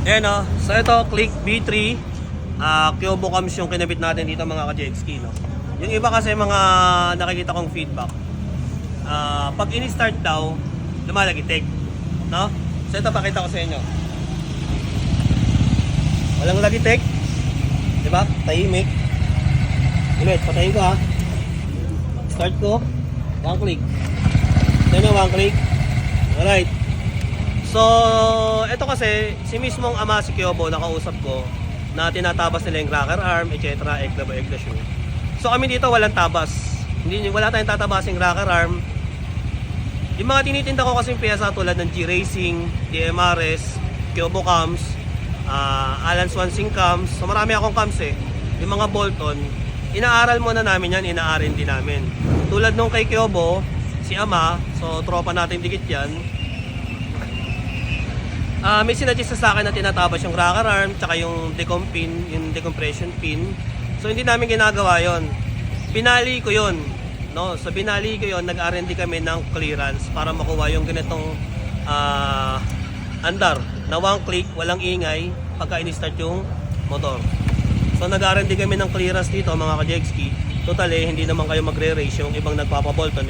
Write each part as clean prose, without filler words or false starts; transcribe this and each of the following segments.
Ayan o. So ito, Click B3. Kyobo cams yung kinabit natin dito mga ka-jetski, no? Yung iba kasi mga nakikita kong feedback. Pag ini-start daw, lumalagitik. No? So ito, pakita ko sa inyo. Walang lagitik. Diba? Tahimik. Ulit, patayin ko ha. Start ko. One click. Then one click. Alright. So, ito kasi, si mismong ama si Kyobo, nakausap ko, na tinatabas nila yung cracker arm, etc. Egla shoe. So kami dito walang tabas. Wala tayong tatabasing cracker arm. Yung mga tinitinda ko kasing piyesa tulad ng G-Racing, DMRS, Kyobo cams, Alan Swansing cams. So marami akong cams eh. Yung mga Bolton, inaaral muna namin yan, ina-R&D namin. Tulad nung kay Kyobo, si ama, so tropa natin dikit yan. May sinadjust sa akin na tinatabas yung cracker arm tsaka yung decom pin, yung decompression pin. So hindi namin ginagawa yon. Binali ko yon, no? So binali ko yon, nag-R&D kami ng clearance para makuha yung ganitong andar na one click, walang ingay pagka ini-start yung motor. So nag-R&D kami ng clearance dito mga ka-jetski. Total hindi naman kayo magre-race yung ibang nagpapabolton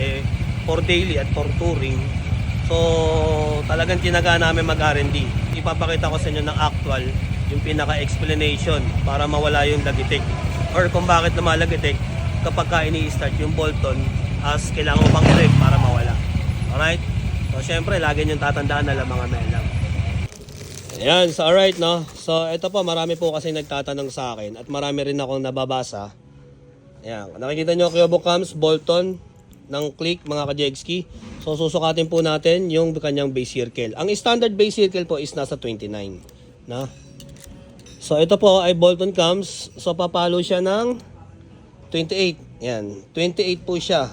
for daily at for touring. So talagang tinaga namin mag-R&D. Ipapakita ko sa inyo ng actual yung pinaka-explanation para mawala yung lagitik or kung bakit na malagitik kapag ka ini-start yung Bolton as kailangan mo pang i-rev para mawala. Alright? So syempre lagi nyo tatandaan na lang mga melang. Ayan, so alright no. So ito po, marami po kasi nagtatanong sa akin at marami rin akong nababasa. Ayan, nakikita nyo Kyobo cams, Bolton ng Click mga ka-jetski. So susukatin po natin yung kanyang base circle. Ang standard base circle po is nasa 29, no? So ito po ay Bolton cams. So papalo siya ng 28. Yan, 28 po siya.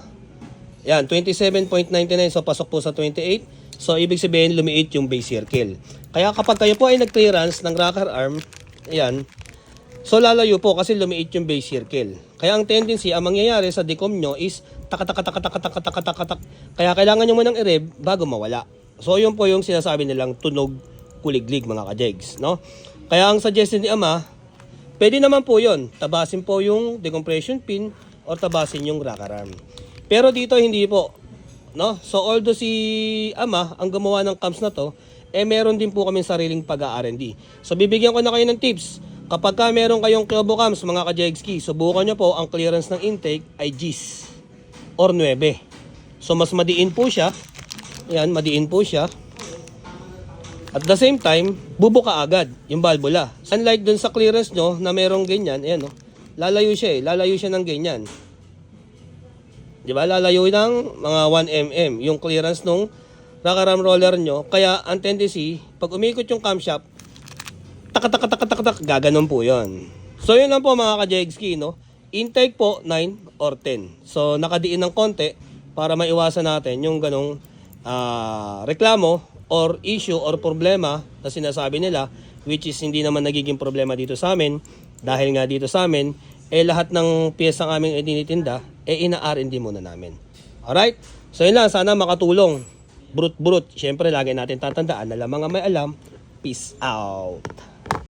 Yan, 27.99. So pasok po sa 28. So ibig sabihin lumiit yung base circle. Kaya kapag kayo po ay nag-clearance ng rocker arm, ayan, so lalayo po kasi lumiit yung base circle. Kaya ang tendency, ang mangyayari sa decom nyo is tak. Kaya kailangan nyo munang i-rev bago mawala. So yun po yung sinasabi nilang tunog kuliglig mga ka-jegs, no? Kaya ang suggestion ni ama, pwede naman po yun. Tabasin po yung decompression pin or tabasin yung rocker arm. Pero dito hindi po, no? So although si ama ang gumawa ng cams na to, meron din po kaming sariling pag-R&D. So bibigyan ko na kayo ng tips. Kapag ka meron kayong Kyobo cams mga ka-jetski, subukan nyo po ang clearance ng intake ay Gs or 9. So mas madiin po siya. Ayan, madiin po siya. At the same time, bubuka agad yung valvula. Unlike dun sa clearance nyo na merong ganyan, ayan no, lalayo siya lalayo siya ng ganyan. Diba? Lalayo ng mga 1 mm yung clearance nung rocker arm roller nyo. Kaya ang tendency, pag umikot yung camshaft, tak, gaganon po yon. So yun lang po mga ka-jetski, no? Intake po 9 or 10. So nakadiin ng konti para maiwasan natin yung ganong reklamo or issue or problema na sinasabi nila, which is hindi naman nagiging problema dito sa amin dahil nga dito sa amin lahat ng piyesa ng aming itinitinda ina-R&D muna namin. Alright? So yun lang, sana makatulong. Brut. Siyempre lagi natin tatandaan na lang mga may alam. Peace out.